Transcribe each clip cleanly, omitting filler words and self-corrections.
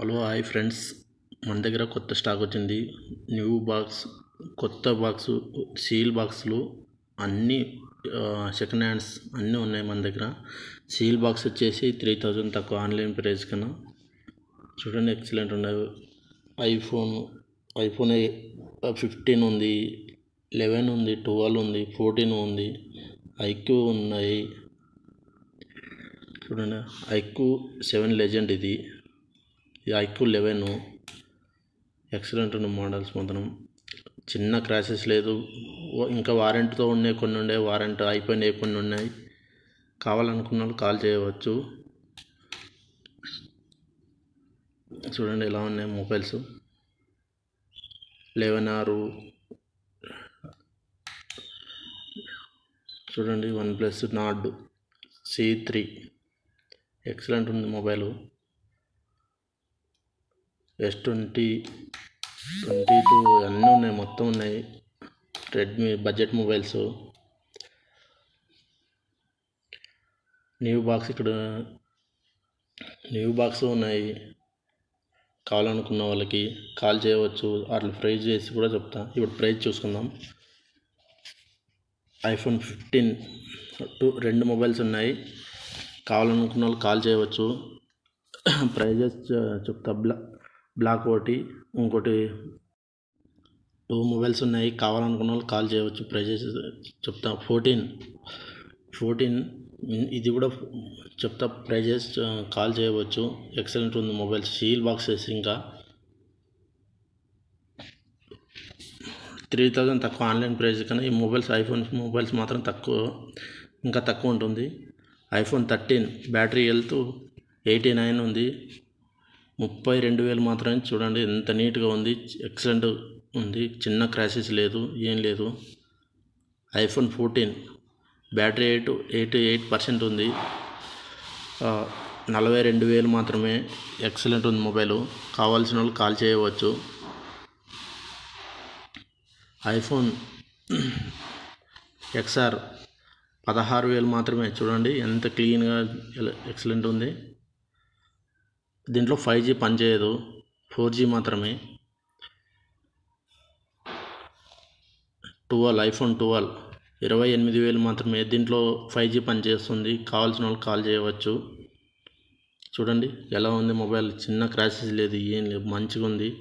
Hello hi friends, మన దగ్గర కొత్త స్టాక్ వచ్చింది. న్యూ బాక్స్, కొత్త బాక్సు, సీల్ బాక్సులు అన్నీ సెకండ్ హ్యాండ్స్ అన్నీ ఉన్నాయి మన దగ్గర. సీల్ బాక్స్ వచ్చేసి 3000 తక్కువ ఆన్లైన్ ప్రైస్ కన్నా. చూడండి, ఎక్సలెంట్ ఉన్నాయి. ఐఫోన్ 15 ఉంది, 11 ఉంది, 12 ఉంది, 14 ఉంది, ఐక్యూ ఉన్నాయి. చూడండి, ఐక్యూ 7 లెజెండ్, ఇది ఐక్యూ 11 ఎక్సలెంట్ ఉన్న మోడల్స్. మాత్రం చిన్న క్రాషెస్ లేదు. ఇంకా వారంటీతో ఉన్నాయి, కొన్ని ఉండే వారంటీ అయిపోయినాయి, కొన్ని ఉన్నాయి. కావాలనుకున్న వాళ్ళు కాల్ చేయవచ్చు. చూడండి ఎలా ఉన్నాయి మొబైల్స్. 11R చూడండి, OnePlus Nord C3 ఎక్సలెంట్ ఉంది మొబైలు. S20, 22 అన్నీ ఉన్నాయి, మొత్తం ఉన్నాయి. Redmi budget mobiles. New box ఉన్నాయి. కావాలనుకున్న వాళ్ళకి కాల్ చేయవచ్చు. వాటి ప్రైజ్ చేసి కూడా చెప్తా. ఇప్పుడు ప్రైజ్ చూసుకుందాం. iPhone 15 రెండు మొబైల్స్ ఉన్నాయి. కావాలనుకున్న వాళ్ళు కాల్ చేయవచ్చు. ప్రైజెస్ చెప్తా. బ్లాక్ ఒకటి, ఇంకోటి 2 మొబైల్స్ ఉన్నాయి. కావాలనుకున్న వాళ్ళు కాల్ చేయవచ్చు. ప్రైజెస్ చెప్తా. 14 ఇది కూడా చెప్తా. ప్రైజెస్ కాల్ చేయవచ్చు. ఎక్సలెంట్ ఉంది మొబైల్స్. సీల్ బాక్సెస్ ఇంకా 3000 తక్కువ ఆన్లైన్ ప్రైస్ కన్నా ఈ మొబైల్స్, ఐఫోన్ మొబైల్స్ మాత్రం ఇంకా తక్కువ ఉంటుంది. iPhone 13 బ్యాటరీ హెల్త్ 89 ఉంది. 32,000 మాత్రమే. చూడండి ఎంత నీట్గా ఉంది, ఎక్సలెంట్ ఉంది. చిన్న క్రాషెస్ లేదు, ఏం లేదు. iPhone 14 బ్యాటరీ 88% ఉంది. 42,000 మాత్రమే. ఎక్సలెంట్ ఉంది మొబైలు. కావాల్సిన వాళ్ళు కాల్ చేయవచ్చు. iPhone XR 16,000 మాత్రమే. చూడండి ఎంత క్లీన్గా, ఎక్సలెంట్ ఉంది. దీంట్లో 5G పనిచేయదు, 4G మాత్రమే. iPhone 12 28,000 మాత్రమే. దీంట్లో 5G పనిచేస్తుంది. కావాల్సిన వాళ్ళు కాల్ చేయవచ్చు. చూడండి ఎలా ఉంది మొబైల్. చిన్న క్రాషెస్ లేదు, ఏం లేదు, మంచిగా ఉంది.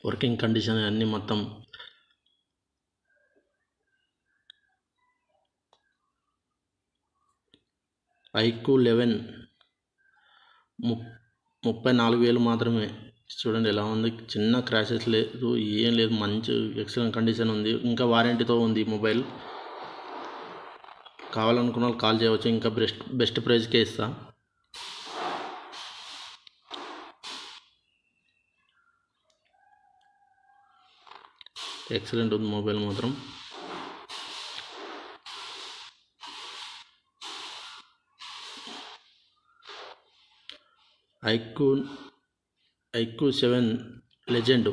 వర్కింగ్ కండిషన్ అన్నీ మొత్తం. ఐక్యూ 11 34,000 మాత్రమే. చూడండి ఎలా ఉంది. చిన్న క్రాషెస్ లేదు, ఏం లేదు, మంచి ఎక్సలెంట్ కండిషన్ ఉంది. ఇంకా వారంటీతో ఉంది మొబైల్. కావాలనుకున్న వాళ్ళు కాల్ చేయవచ్చు. ఇంకా బెస్ట్ ప్రైస్కే ఇస్తా. ఎక్సలెంట్ ఉంది మొబైల్ మాత్రం. ఐక్యూ 7 లెజెండ్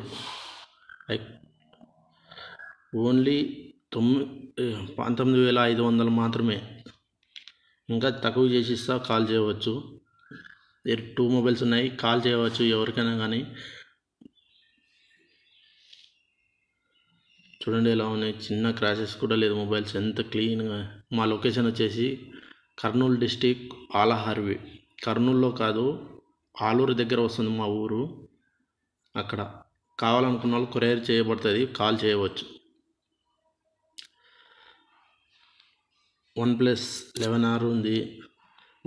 ఓన్లీ 19,500 మాత్రమే. ఇంకా తక్కువ చేసి ఇస్తా, కాల్ చేయవచ్చు. 2 మొబైల్స్ ఉన్నాయి, కాల్ చేయవచ్చు ఎవరికైనా కానీ. చూడండి ఎలా ఉన్నాయి. చిన్న క్రాషెస్ కూడా లేదు మొబైల్స్, ఎంత క్లీన్గా. మా లొకేషన్ వచ్చేసి కర్నూలు డిస్టిక్ ఆలహార్వి. కర్నూలులో కాదు, ఆలూరు దగ్గర వస్తుంది మా ఊరు. అక్కడ కావాలనుకున్న వాళ్ళు కొరియర్ చేయబడుతుంది, కాల్ చేయవచ్చు. OnePlus 11R ఉంది.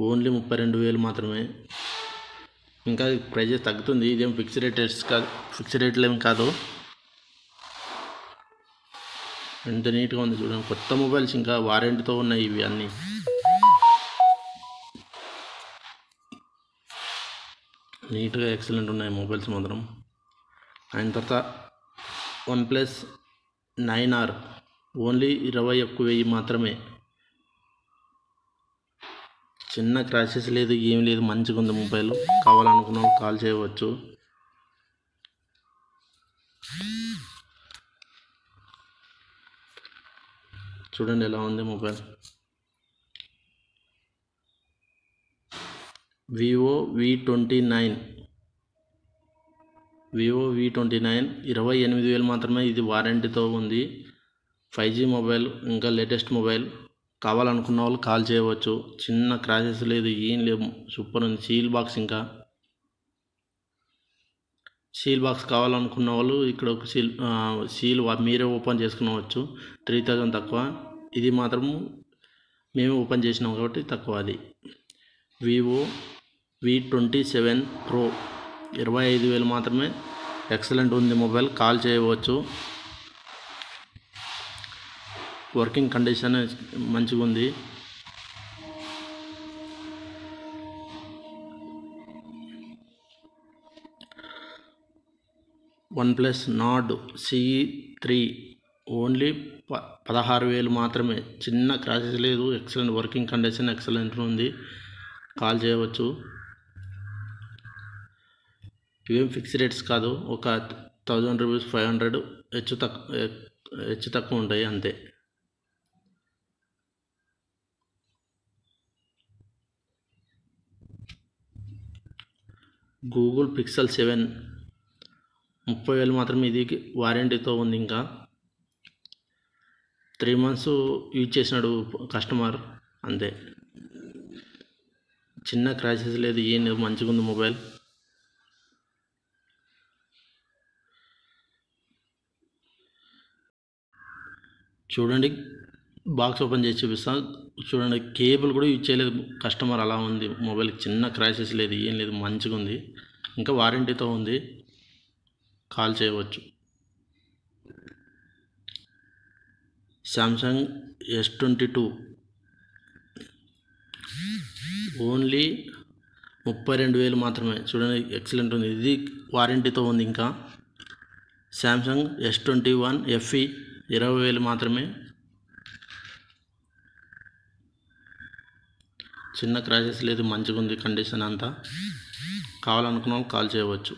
ఓన్లీ 32,000 మాత్రమే. ఇంకా ప్రైజెస్ తగ్గుతుంది. ఇదేం ఫిక్స్డ్ రేట్లు ఏం కాదు. ఎంత నీట్గా ఉంది చూడండి. కొత్త మొబైల్స్, ఇంకా వారంటీతో ఉన్నాయి ఇవి అన్నీ. నీట్గా ఎక్సలెంట్ ఉన్నాయి మొబైల్స్ మాత్రం. అయిన తర్వాత OnePlus 9R ఓన్లీ 21,000 మాత్రమే. చిన్న క్రాషెస్ లేదు, ఏం లేదు, మంచిగా ఉంది మొబైల్. కావాలనుకున్న వాళ్ళు కాల్ చేయవచ్చు. చూడండి ఎలా ఉంది మొబైల్. వివో V29 28,000 మాత్రమే. ఇది వారంటీతో ఉంది. 5G మొబైల్, ఇంకా లేటెస్ట్ మొబైల్. కావాలనుకున్న వాళ్ళు కాల్ చేయవచ్చు. చిన్న క్రాషెస్ లేదు, ఏం లేవు, సూపర్ ఉంది. సీల్ బాక్స్ కావాలనుకున్న వాళ్ళు ఇక్కడ ఒక సీల్ మీరే ఓపెన్ చేసుకునవచ్చు. 3,000 తక్కువ. ఇది మాత్రం మేము ఓపెన్ చేసినాం కాబట్టి తక్కువ. అది వివో V27 Pro 25,000 మాత్రమే. ఎక్సలెంట్ ఉంది మొబైల్, కాల్ చేయవచ్చు. వర్కింగ్ కండిషన్ మంచిగా ఉంది. OnePlus Nord CE3 ఓన్లీ 16,000 మాత్రమే. చిన్న క్రాషెస్ లేదు, ఎక్సలెంట్ వర్కింగ్ కండిషన్ ఎక్సలెంట్ ఉంది. కాల్ చేయవచ్చు. ఇవేం ఫిక్స్ రేట్స్ కాదు, ఒక 1,000 రూపీస్ 500 హెచ్చు తక్కువ ఉంటాయి అంతే. గూగుల్ Pixel 7 30,000 మాత్రమే. ఇది వారంటీతో ఉంది. ఇంకా 3 months యూజ్ చేసినాడు కస్టమర్ అంతే. చిన్న క్రాషెస్ లేదు, ఏం లేదు, మంచిగా ఉంది మొబైల్. చూడండి, బాక్స్ ఓపెన్ చేసి చూపిస్తాను. చూడండి, కేబుల్ కూడా యూజ్ చేయలేదు కస్టమర్, అలా ఉంది మొబైల్. చిన్న క్రాషెస్ లేదు, ఏం లేదు, మంచిగా ఉంది. ఇంకా వారంటీతో ఉంది, కాల్ చేయవచ్చు. Samsung S22 ఓన్లీ 32,000 మాత్రమే. చూడండి, ఎక్సలెంట్ ఉంది. ఇది వారంటీతో ఉంది. ఇంకా Samsung S21 FE 20,000 మాత్రమే. చిన్న క్రాషెస్ లేదు, మంచిగా ఉంది కండిషన్ అంతా. కావాలనుకున్న వాళ్ళు కాల్ చేయవచ్చు.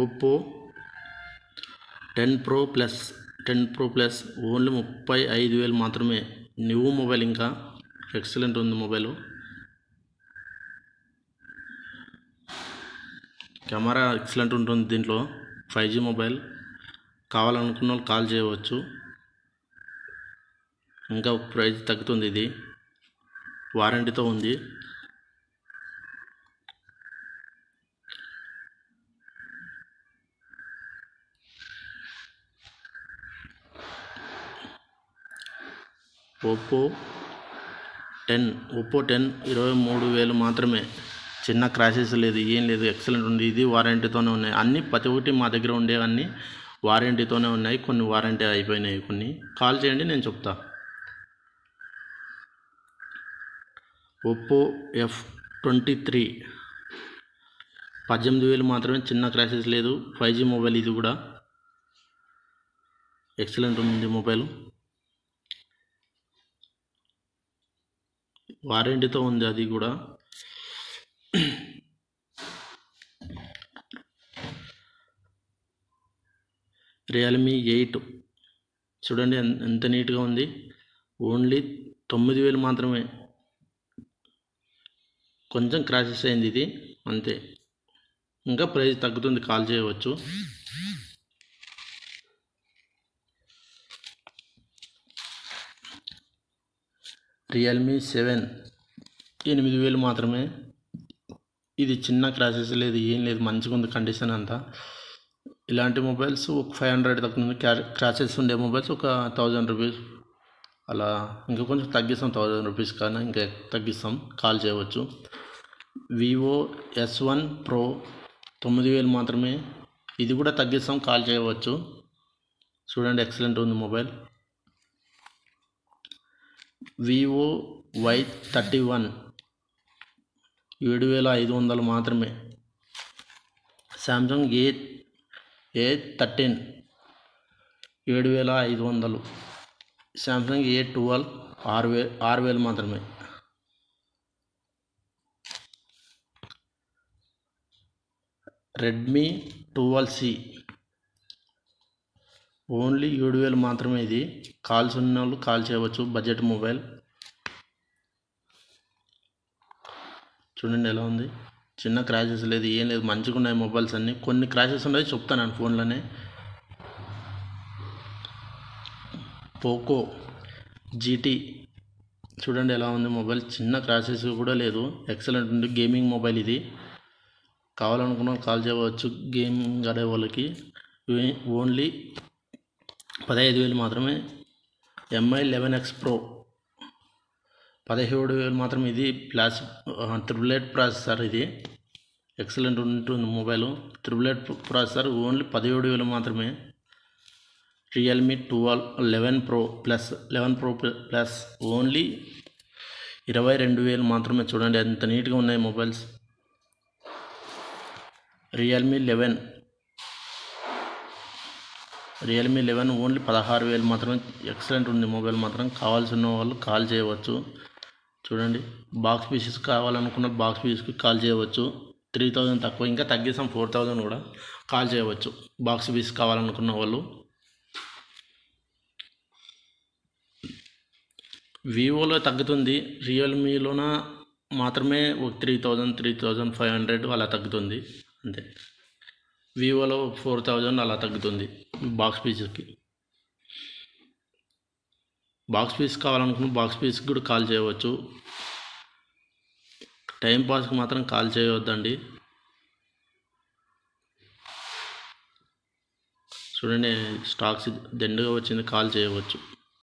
Oppo 10 Pro Plus ఓన్లీ 35,000 మాత్రమే. న్యూ మొబైల్, ఇంకా ఎక్సలెంట్ ఉంది మొబైల్. కెమెరా ఎక్సలెంట్ ఉంటుంది దీంట్లో. 5G mobile. కావాలనుకున్న వాళ్ళు కాల్ చేయవచ్చు. ఇంకా ప్రైస్ తగ్గుతుంది. ఇది వారంటీతో ఉంది. Oppo 10 23,000 మాత్రమే. చిన్న క్రాషెస్ లేదు, ఏం లేదు, ఎక్సలెంట్ ఉంది. ఇది వారంటీతోనే ఉన్నాయి. ప్రతి ఒక్కటి మా దగ్గర ఉండేవన్నీ వారంటీతోనే ఉన్నాయి. కొన్ని వారంటీ అయిపోయినాయి. కొన్ని కాల్ చేయండి, నేను చెప్తా. Oppo F23 18,000 మాత్రమే. చిన్న క్రాషెస్ లేదు, 5G మొబైల్. ఇది కూడా ఎక్సలెంట్ ఉంది మొబైల్, వారంటీతో ఉంది. అది కూడా Realme 8 చూడండి, ఎంత నీట్గా ఉంది. ఓన్లీ 9,000 మాత్రమే. కొంచెం క్రాషెస్ అయింది ఇది అంతే. ఇంకా ప్రైస్ తగ్గుతుంది, కాల్ చేయవచ్చు. Realme 7 8,000 మాత్రమే. ఇది చిన్న క్రాషెస్ లేదు, ఏం లేదు, మంచిగా ఉంది కండిషన్ అంతా. ఇలాంటి మొబైల్స్ ఒక 500 తగ్గుతుంది. క్రాషెస్ ఉండే మొబైల్స్ ఒక 1,000 రూపీస్ అలా. ఇంకా కొంచెం తగ్గిస్తాం, 1,000 రూపీస్ కన్నా ఇంకా తగ్గిస్తాం. కాల్ చేయవచ్చు. Vivo S1 Pro 9,000 మాత్రమే. ఇది కూడా తగ్గిస్తాం, కాల్ చేయవచ్చు. చూడండి, ఎక్సలెంట్ ఉంది మొబైల్. Vivo Y31 7,500 మాత్రమే. Samsung A13 7,500. Samsung A12 6,000 మాత్రమే. Redmi 12C ఓన్లీ 7,000 మాత్రమే. ఇది కాల్స్ ఉన్న వాళ్ళు కాల్ చేయవచ్చు. బడ్జెట్ మొబైల్ చూడండి ఎలా ఉంది. చిన్న క్రాషెస్ లేదు, ఏం లేదు, మంచిగా ఉన్నాయి మొబైల్స్ అన్నీ. కొన్ని క్రాషెస్ ఉన్నాయి చెప్తాను నేను ఫోన్లోనే. పోకో జీటీ చూడండి ఎలా ఉంది మొబైల్. చిన్న క్రాషెస్ కూడా లేదు, ఎక్సలెంట్ ఉంది. గేమింగ్ మొబైల్ ఇది. కావాలనుకున్న కాల్ చేయవచ్చు. గేమింగ్ ఆడే వాళ్ళకి ఓన్లీ 15,000 మాత్రమే. MI 11X Pro 17,000 మాత్రమే. ఇది ప్లస్ 888 ప్రాసెసర్. ఇది ఎక్సలెంట్ ఉంటుంది మొబైల్. 888 ప్రాసెసర్. ఓన్లీ 17,000 మాత్రమే. Realme 11 Pro plus 11 Pro plus only 22,000 మాత్రమే. చూడండి ఎంత నీట్గా ఉన్నాయి మొబైల్స్. రియల్మీ 11 ఓన్లీ 16,000 మాత్రమే. ఎక్సలెంట్ ఉంది మొబైల్ మాత్రం. కావాల్సిన వాళ్ళు కాల్ చేయవచ్చు. చూడండి బాక్స్ పీసెస్ కావాలనుకున్న బాక్స్ పీస్కి కాల్ చేయవచ్చు. 3,000 తక్కువ, ఇంకా తగ్గిస్తాం 4,000 కూడా కాల్ చేయవచ్చు. బాక్స్ పీస్ కావాలనుకున్న వాళ్ళు. వివోలో తగ్గుతుంది, రియల్మీలోన మాత్రమే 3,000 3,500 అలా తగ్గుతుంది అంతే. వివోలో 4,000 అలా తగ్గుతుంది బాక్స్ పీస్కి. బాక్స్ పీస్ కావాలనుకున్న బాక్స్ పీస్కి కూడా కాల్ చేయవచ్చు. టైంపాస్కి మాత్రం కాల్ చేయవద్దండి. చూడండి స్టాక్స్ దండుగా వచ్చింది, కాల్ చేయవచ్చు.